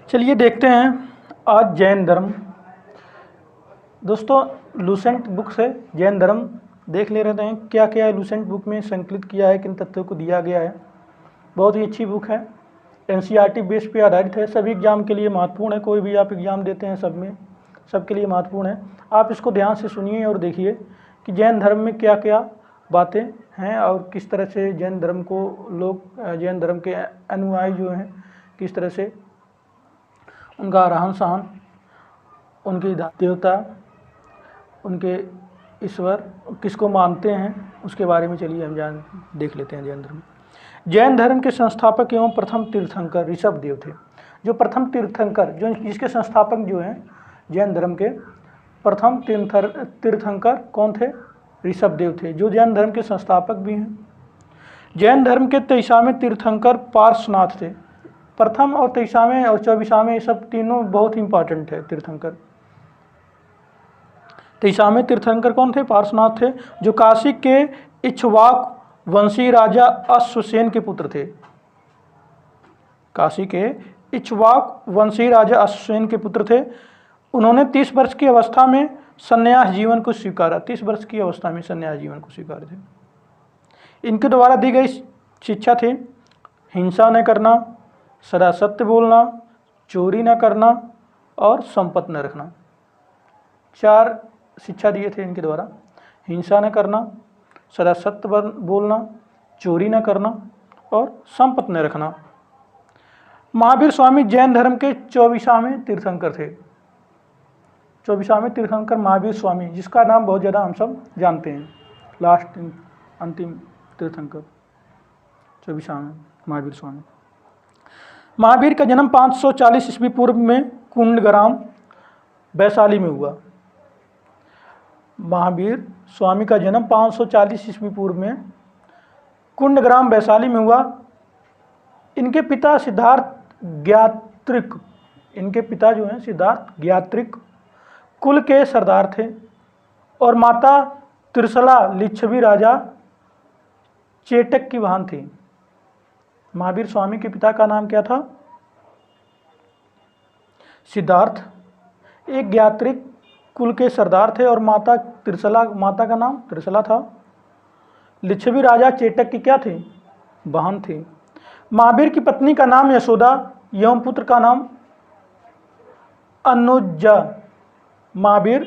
चलिए देखते हैं आज जैन धर्म। दोस्तों, लूसेंट बुक से जैन धर्म देख ले रहे हैं क्या क्या लूसेंट बुक में संकलित किया है, किन तथ्यों को दिया गया है। बहुत ही अच्छी बुक है, एनसीईआरटी बेस पे आधारित है, सभी एग्जाम के लिए महत्वपूर्ण है। कोई भी आप एग्ज़ाम देते हैं सबके लिए महत्वपूर्ण है। आप इसको ध्यान से सुनिए और देखिए कि जैन धर्म में क्या क्या बातें हैं और किस तरह से जैन धर्म को लोग, जैन धर्म के अनुयायी जो हैं, किस तरह से उनका रहन सहन, उनकी देवता, उनके ईश्वर किसको मानते हैं, उसके बारे में चलिए हम देख लेते हैं। जैन धर्म के संस्थापक एवं प्रथम तीर्थंकर ऋषभ देव थे। जो प्रथम तीर्थंकर, जो इसके संस्थापक जो हैं जैन धर्म के प्रथम तीर्थंकर कौन थे? ऋषभ देव थे, जो जैन धर्म के संस्थापक भी हैं। जैन धर्म के 23वें तीर्थंकर पार्श्वनाथ थे। प्रथम और 23वें और 24वें, ये सब तीनों बहुत ही इंपॉर्टेंट है तीर्थंकर। 23वें तीर्थंकर कौन थे? पार्श्वनाथ थे, जो काशी के इक्ष्वाक वंशी राजा अश्वसेन के पुत्र थे। काशी के इक्ष्वाक वंशी राजा अश्वसेन के पुत्र थे। उन्होंने 30 वर्ष की अवस्था में संन्यास जीवन को स्वीकारा। 30 वर्ष की अवस्था में संन्यास जीवन को स्वीकार थे। इनके द्वारा दी गई शिक्षा थी हिंसा न करना, सदा सत्य बोलना, चोरी न करना और संपत्ति न रखना। 4 शिक्षा दिए थे इनके द्वारा, हिंसा न करना, सदा सत्य बोलना, चोरी न करना और संपत्ति न रखना। महावीर स्वामी जैन धर्म के 24वें तीर्थंकर थे। 24वें तीर्थंकर महावीर स्वामी, जिसका नाम बहुत ज़्यादा हम सब जानते हैं, लास्ट अंतिम तीर्थंकर 24वें महावीर स्वामी। महावीर का जन्म 540 ईस्वी पूर्व में कुंडग्राम वैशाली में हुआ। महावीर स्वामी का जन्म 540 ईस्वी पूर्व में कुंडग्राम वैशाली में हुआ। इनके पिता सिद्धार्थ ज्ञात्रिक, इनके पिता जो हैं सिद्धार्थ ज्ञात्रिक कुल के सरदार थे और माता त्रिशला लिच्छवी राजा चेटक की बहन थी। महावीर स्वामी के पिता का नाम क्या था? सिद्धार्थ, एक ज्ञात्रिक कुल के सरदार थे और माता का नाम त्रिशला था। लिच्छवी राजा चेटक की क्या थी? बहन थी। महावीर की पत्नी का नाम यशोदा एवं पुत्र का नाम अनुजा। महावीर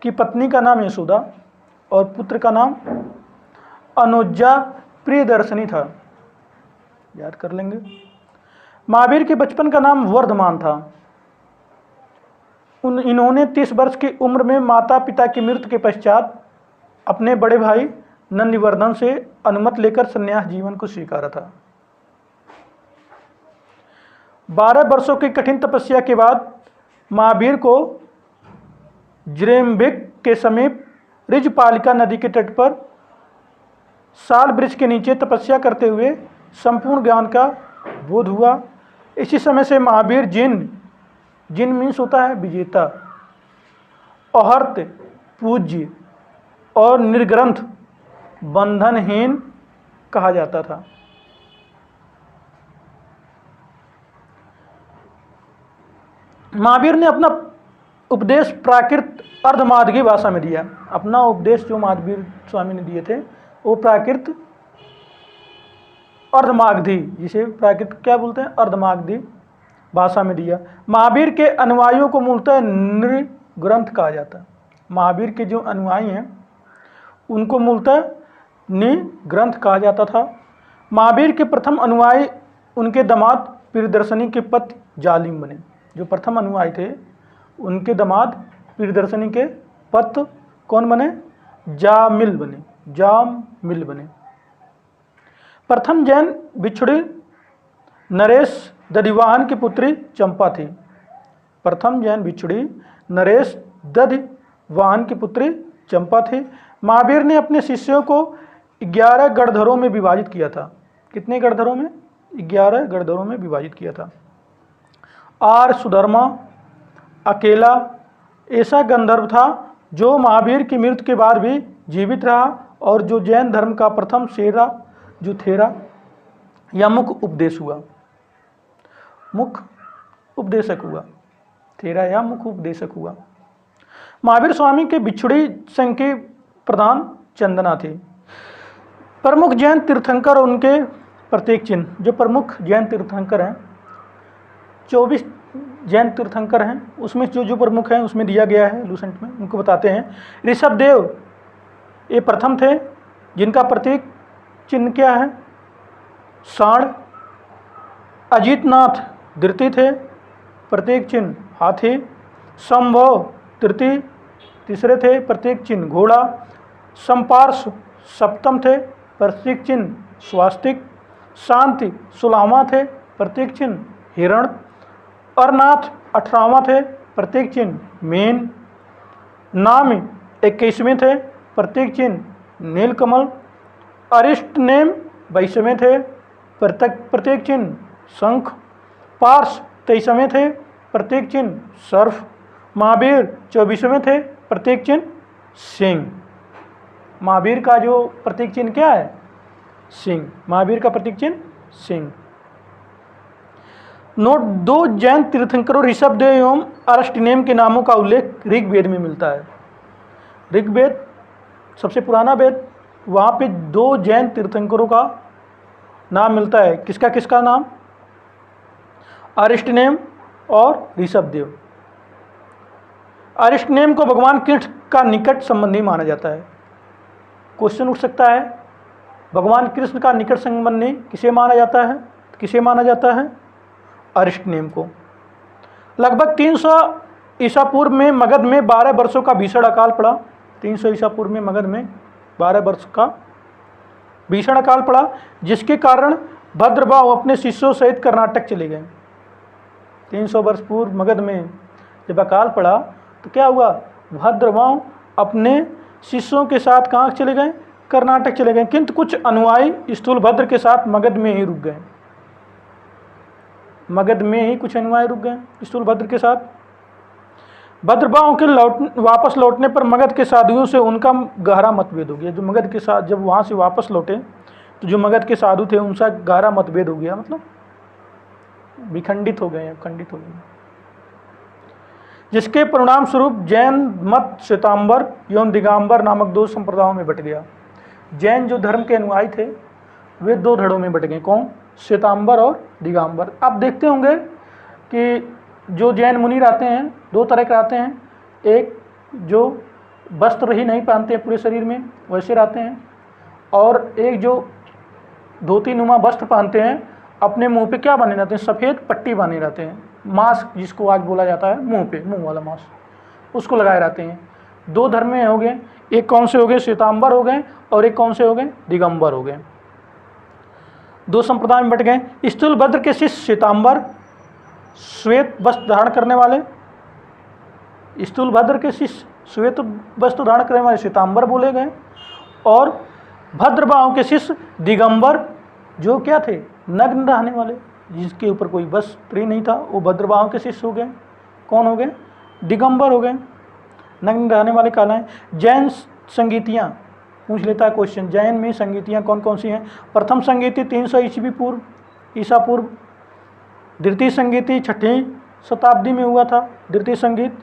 की पत्नी का नाम यशोदा और पुत्र का नाम अनुजा प्रियदर्शनी था, याद कर लेंगे। महावीर के बचपन का नाम वर्धमान था। इन्होंने 30 वर्ष की उम्र में माता पिता की मृत्यु के पश्चात अपने बड़े भाई नंदिवर्धन से अनुमति लेकर संन्यास जीवन को स्वीकारा था। 12 वर्षों की कठिन तपस्या के बाद महावीर को ज्रेम्बिक के समीप ऋजपालिका नदी के तट पर साल वृक्ष के नीचे तपस्या करते हुए संपूर्ण ज्ञान का बोध हुआ। इसी समय से महावीर जिन मीन्स होता है विजेता, अहर्त पूज्य और निर्ग्रंथ बंधनहीन कहा जाता था। महावीर ने अपना उपदेश प्राकृत अर्धमागधी भाषा में दिया। अपना उपदेश जो महावीर स्वामी ने दिए थे वो प्राकृत अर्धमागधी, जिसे प्राकृत क्या बोलते हैं, अर्धमागधी भाषा में दिया। महावीर के अनुयायियों को मूलतः निर्ग्रंथ कहा जाता है। महावीर के जो अनुयायी हैं उनको मूलतः निर्ग्रंथ कहा जाता था। महावीर के प्रथम अनुयायी उनके दामाद प्रियदर्शनी के पति जालिम बने। जो प्रथम अनुयायी थे उनके दामाद प्रियदर्शनी के पति कौन बने? जामिल बने। प्रथम जैन भिक्षुणी नरेश दधिवाहन की पुत्री चंपा थी। प्रथम जैन भिक्षुणी नरेश दधिवाहन की पुत्री चंपा थी। महावीर ने अपने शिष्यों को 11 गणधरों में विभाजित किया था। कितने गणधरों में? 11 गणधरों में विभाजित किया था। आर्य सुधर्मा अकेला ऐसा गंधर्व था जो महावीर की मृत्यु के बाद भी जीवित रहा और जो जैन धर्म का प्रथम थेरा या मुख्य उपदेश हुआ। मुख्य उपदेशक हुआ, तेरा यह मुख उपदेशक हुआ। महावीर स्वामी के बिछुड़ी संघ के प्रधान चंदना थे। प्रमुख जैन तीर्थंकर और उनके प्रतीक चिन्ह, जो प्रमुख जैन तीर्थंकर हैं 24 जैन तीर्थंकर हैं, उसमें जो प्रमुख हैं उसमें दिया गया है लूसेंट में, उनको बताते हैं। ऋषभ देव ये प्रथम थे, जिनका प्रतीक चिन्ह क्या है, सांड। अजीतनाथ द्वितीय थे, प्रतीक चिन्ह हाथी। संभव तृतीय तीसरे थे, प्रतीक चिन्ह घोड़ा। संपार्श सप्तम थे, प्रतीक चिन्ह स्वास्तिक। शांति 16वां थे, प्रतीक चिन्ह हिरण। अरनाथ 18वां थे, प्रतीक चिन्ह मीन। नामी 21वें थे, प्रतीक चिन्ह नीलकमल। अरिष्ट नेम 22वें थे, प्रतीक चिन्ह शंख। पार्श 23वें थे, प्रतीक चिन्ह सर्फ। महावीर 24वें थे, प्रतीक चिन्ह सिंह। महावीर का जो प्रतीक चिन्ह क्या है, सिंह। महावीर का प्रतीक चिन्ह सिंह। नोट, 2 जैन तीर्थंकरों ऋषभदेव एवं अरस्टिनेम के नामों का उल्लेख ऋग्वेद में मिलता है। ऋग्वेद सबसे पुराना वेद, वहाँ पे 2 जैन तीर्थंकरों का नाम मिलता है। किसका किसका नाम, अरिस्टनेम और ऋषभदेव। अरिस्टनेम को भगवान कृष्ण का निकट संबंधी माना जाता है। क्वेश्चन उठ सकता है, भगवान कृष्ण का निकट संबंधी किसे माना जाता है, किसे माना जाता है, अरिस्टनेम को। लगभग 300 ईसा पूर्व में मगध में 12 वर्षों का भीषण अकाल पड़ा। 300 ईसा पूर्व में मगध में 12 वर्ष का भीषण अकाल पड़ा, जिसके कारण भद्रबाहु अपने शिष्यों सहित कर्नाटक चले गए। 300 वर्ष पूर्व मगध में जब अकाल पड़ा तो क्या हुआ, भद्रबाहु अपने शिष्यों के साथ कहाँ चले गए, कर्नाटक चले गए। किंतु कुछ अनुयायी स्थूलभद्र के साथ मगध में ही रुक गए। मगध में ही कुछ अनुयायी रुक गए स्थूलभद्र के साथ। भद्रबाहु के वापस लौटने पर मगध के साधुओं से उनका गहरा मतभेद हो गया। जो मगध के साथ जब वहाँ से वापस लौटे तो जो मगध के साधु थे उनसे गहरा मतभेद हो गया, मतलब विखंडित हो गए, खंडित हो गए, जिसके परिणाम स्वरूप जैन मत श्वेतांबर एवं दिगंबर नामक 2 संप्रदायों में बट गया। जैन जो धर्म के अनुयायी थे वे 2 धड़ों में बट गए। कौन, श्वेतांबर और दिगंबर। आप देखते होंगे कि जो जैन मुनि रहते हैं 2 तरह के रहते हैं। एक जो वस्त्र ही नहीं पहनते पूरे शरीर में वैसे रहते हैं, और एक जो धोती नुमा वस्त्र पहनते हैं, अपने मुंह पे क्या बने रहते हैं, सफ़ेद पट्टी बने रहते हैं, मास्क जिसको आज बोला जाता है, मुंह पे मुंह वाला मास्क उसको लगाए रहते हैं। 2 धर्म में हो गए, एक कौन से हो गए, श्वेतांबर हो गए, और एक कौन से हो गए, दिगंबर हो गए। 2 संप्रदाय में बट गए। स्थूलभद्र के शिष्य श्वेतांबर, श्वेत वस्त्र धारण करने वाले। स्थूलभद्र के शिष्य श्वेत वस्त्र धारण करने वाले श्वेतांबर बोले गए, और भद्रबाहु के शिष्य दिगंबर, जो क्या थे, नग्न रहने वाले, जिसके ऊपर कोई वस्त्र ही नहीं था, वो भद्रबाहु के शिष्य हो गए। कौन हो गए, दिगंबर हो गए, नग्न रहने वाले कहलाएं। जैन संगीतियाँ पूछ लेता है क्वेश्चन, जैन में संगीतियाँ कौन कौन सी हैं। प्रथम संगीति 300 ईसा पूर्व। द्वितीय संगीति 6वीं शताब्दी में हुआ था। द्वितीय संगीत,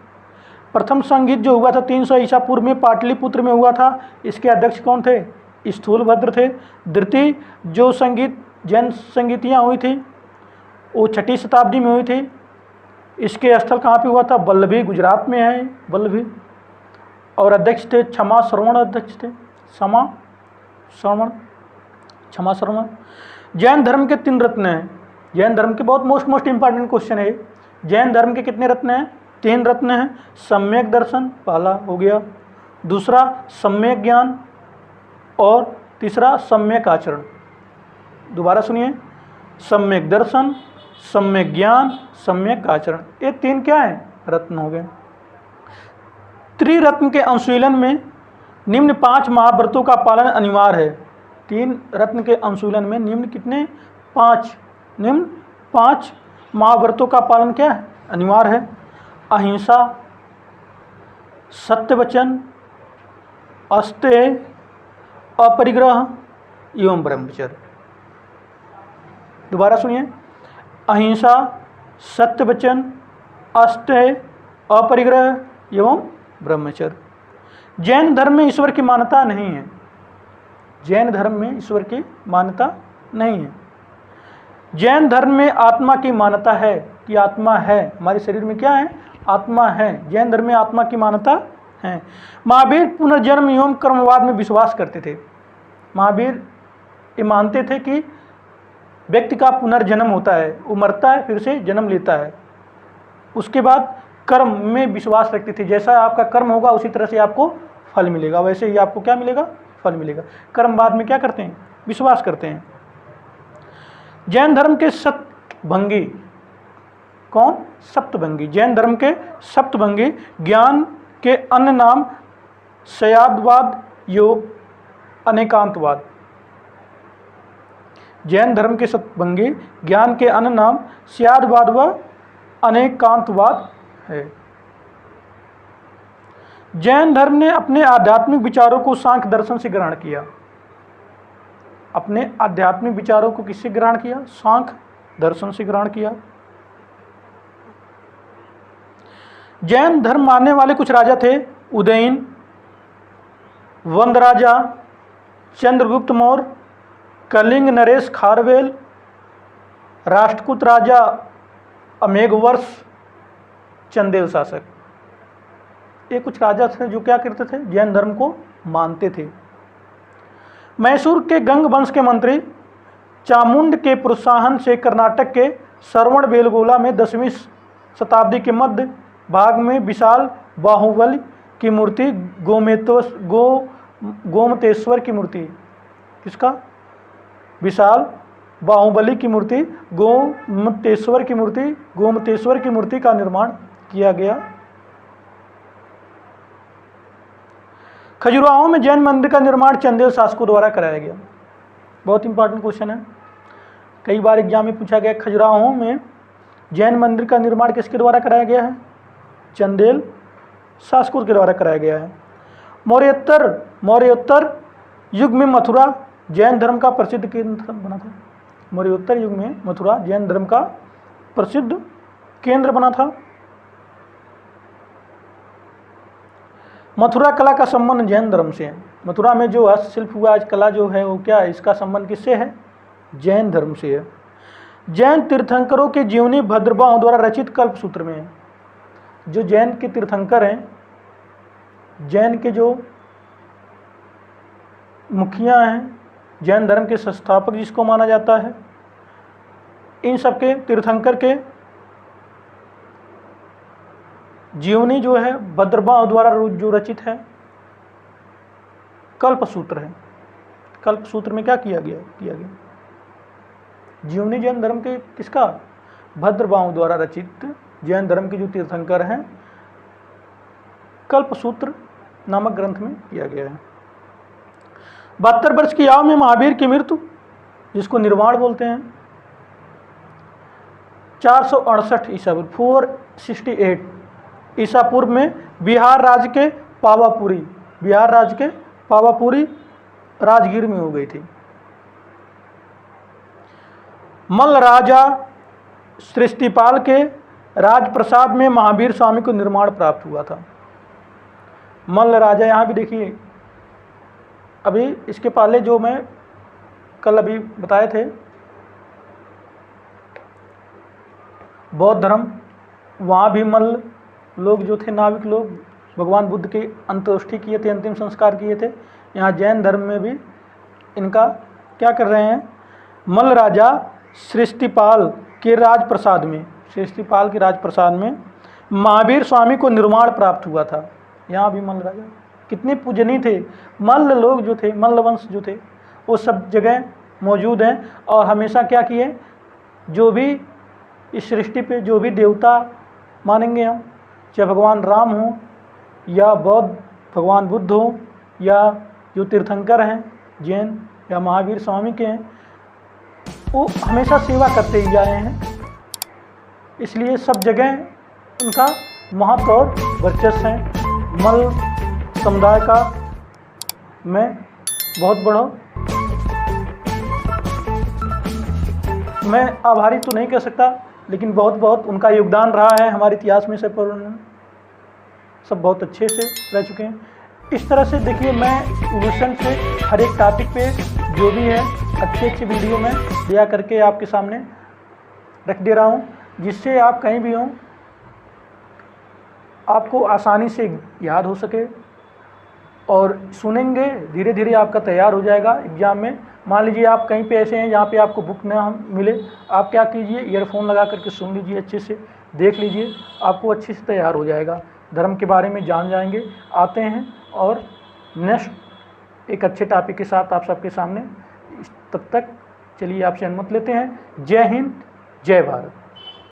प्रथम संगीत जो हुआ था 300 ईसा पूर्व में पाटलिपुत्र में हुआ था। इसके अध्यक्ष कौन थे, स्थूलभद्र थे। द्वितीय जो संगीत जैन संगीतियाँ हुई थी वो 6वीं शताब्दी में हुई थी। इसके स्थल कहाँ पे हुआ था, वल्लभी, गुजरात में है वल्लभी। और अध्यक्ष थे क्षमा श्रवण, अध्यक्ष थे क्षमा श्रवण। जैन धर्म के 3 रत्न हैं। जैन धर्म के बहुत मोस्ट इंपॉर्टेंट क्वेश्चन है। जैन धर्म के कितने रत्न हैं, 3 रत्न हैं। सम्यक दर्शन पहला हो गया, दूसरा सम्यक ज्ञान, और तीसरा सम्यक आचरण। दोबारा सुनिए, सम्यक दर्शन, सम्यक ज्ञान, सम्यक आचरण, ये 3 क्या है, रत्न हो गए। त्रिरत्न के अनुशीलन में निम्न 5 महाव्रतों का पालन अनिवार्य है। 3 रत्न के अनुशीलन में निम्न कितने, 5, निम्न 5 महाव्रतों का पालन क्या है, अनिवार्य है। अहिंसा, सत्य वचन, अस्तेय, अपरिग्रह एवं ब्रह्मचर्य। दोबारा सुनिए, अहिंसा, सत्यवचन, अष्टय, अपरिग्रह एवं ब्रह्मचर्य। जैन धर्म में ईश्वर की मान्यता नहीं है। जैन धर्म में ईश्वर की मान्यता नहीं है। जैन धर्म में आत्मा की मान्यता है कि आत्मा है, हमारे शरीर में क्या है, आत्मा है। जैन धर्म में आत्मा की मान्यता है। महावीर पुनर्जन्म एवं कर्मवाद में विश्वास करते थे। महावीर ये मानते थे कि व्यक्ति का पुनर्जन्म होता है, वो मरता है फिर से जन्म लेता है, उसके बाद कर्म में विश्वास रखते थे। जैसा आपका कर्म होगा उसी तरह से आपको फल मिलेगा, वैसे ही आपको क्या मिलेगा, फल मिलेगा। कर्मवाद में क्या करते हैं, विश्वास करते हैं। जैन धर्म के सप्तभंगी कौन, सप्तभंगी, जैन धर्म के सप्तभंगी ज्ञान के अन्य नाम शयादवाद योग अनेकांतवाद। जैन धर्म के सप्तभंगी ज्ञान के अन्य नाम शयादवाद व अनेकांतवाद है। जैन धर्म ने अपने आध्यात्मिक विचारों को सांख्य दर्शन से ग्रहण किया। अपने आध्यात्मिक विचारों को किससे ग्रहण किया, सांख्य दर्शन से ग्रहण किया। जैन धर्म मानने वाले कुछ राजा थे, उदयन, वंद राजा, चंद्रगुप्त मौर्य, कलिंग नरेश खारवेल, राष्ट्रकूट राजा अमेघवर्ष, चंदेल शासक। ये कुछ राजा थे जो क्या करते थे, जैन धर्म को मानते थे। मैसूर के गंग वंश के मंत्री चामुंड के प्रोत्साहन से कर्नाटक के श्रवण बेलगोला में 10वीं शताब्दी के मध्य भाग में विशाल बाहुबली की मूर्ति गोमतेश्वर की मूर्ति, किसका, विशाल बाहुबली की मूर्ति गोमतेश्वर की मूर्ति का निर्माण किया गया। खजुराहो में जैन मंदिर का निर्माण चंदेल शासकों द्वारा कराया गया। बहुत इंपॉर्टेंट क्वेश्चन है, कई बार एग्जाम में पूछा गया। खजुराहो में जैन मंदिर का निर्माण किसके द्वारा कराया गया है, चंदेल शासकों के द्वारा कराया गया है। मौर्योत्तर युग में मथुरा जैन धर्म का प्रसिद्ध केंद्र बना था। मौर्योत्तर युग में मथुरा जैन धर्म का प्रसिद्ध केंद्र बना था। मथुरा कला का संबंध जैन धर्म से है। मथुरा में जो हस्तशिल्प हुआ, आज कला जो है वो क्या है, इसका संबंध किससे है, जैन धर्म से है। जैन तीर्थंकरों के जीवनी भद्रबाहु द्वारा रचित कल्पसूत्र में है। जो जैन के तीर्थंकर हैं, जैन के जो मुखिया हैं, जैन धर्म के संस्थापक जिसको माना जाता है, इन सबके तीर्थंकर के जीवनी जो है भद्रबाहु द्वारा जो रचित है कल्पसूत्र है। कल्पसूत्र में क्या किया गया जीवनी जैन धर्म के किसका, भद्रबाहु द्वारा रचित जैन धर्म के जो तीर्थंकर हैं कल्पसूत्र नामक ग्रंथ में किया गया है। 72 वर्ष की आयु में महावीर की मृत्यु, जिसको निर्वाण बोलते हैं, 468 ईसा पूर्व 468 ईसा पूर्व में बिहार राज्य के पावापुरी राजगीर में हो गई थी। मल्ल राजा सृष्टिपाल के राजप्रसाद में महावीर स्वामी को निर्माण प्राप्त हुआ था। मल्ल राजा, यहाँ भी देखिए, अभी इसके पहले जो मैं कल अभी बताए थे, बौद्ध धर्म, वहाँ भी मल्ल लोग जो थे, नाविक लोग, भगवान बुद्ध के अंत्येष्टि किए थे, अंतिम संस्कार किए थे। यहाँ जैन धर्म में भी इनका क्या कर रहे हैं, मल्ल राजा सृष्टिपाल के राजप्रसाद में महावीर स्वामी को निर्माण प्राप्त हुआ था। यहाँ भी मल्ल राजा कितने पूजनीय थे। मल्ल लोग जो थे, मल्ल वंश जो थे, वो सब जगह मौजूद हैं और हमेशा क्या किए, जो भी इस सृष्टि पे जो भी देवता मानेंगे हम, चाहे भगवान राम हो या बौद्ध भगवान बुद्ध हो या जो तीर्थंकर हैं जैन या महावीर स्वामी के हैं, वो हमेशा सेवा करते ही आए हैं। इसलिए सब जगह उनका महत्व और वर्चस्व है। मल्ल समुदाय का मैं बहुत बड़ा, मैं आभारी तो नहीं कह सकता, लेकिन बहुत बहुत उनका योगदान रहा है हमारे इतिहास में, सब पर सब बहुत अच्छे से रह चुके हैं। इस तरह से देखिए मैं इवोल्यूशन से हर एक टॉपिक पे जो भी है अच्छी वीडियो में दिया करके आपके सामने रख दे रहा हूँ, जिससे आप कहीं भी हों आपको आसानी से याद हो सके और सुनेंगे धीरे धीरे आपका तैयार हो जाएगा एग्ज़ाम में। मान लीजिए आप कहीं पे ऐसे हैं जहाँ पे आपको बुक ना मिले, आप क्या कीजिए ईयरफोन लगा करके सुन लीजिए, अच्छे से देख लीजिए, आपको अच्छे से तैयार हो जाएगा, धर्म के बारे में जान जाएंगे। आते हैं और नेक्स्ट एक अच्छे टॉपिक के साथ आप सबके सामने, तब तक चलिए आपसे अनुमति लेते हैं। जय हिंद, जय भारत।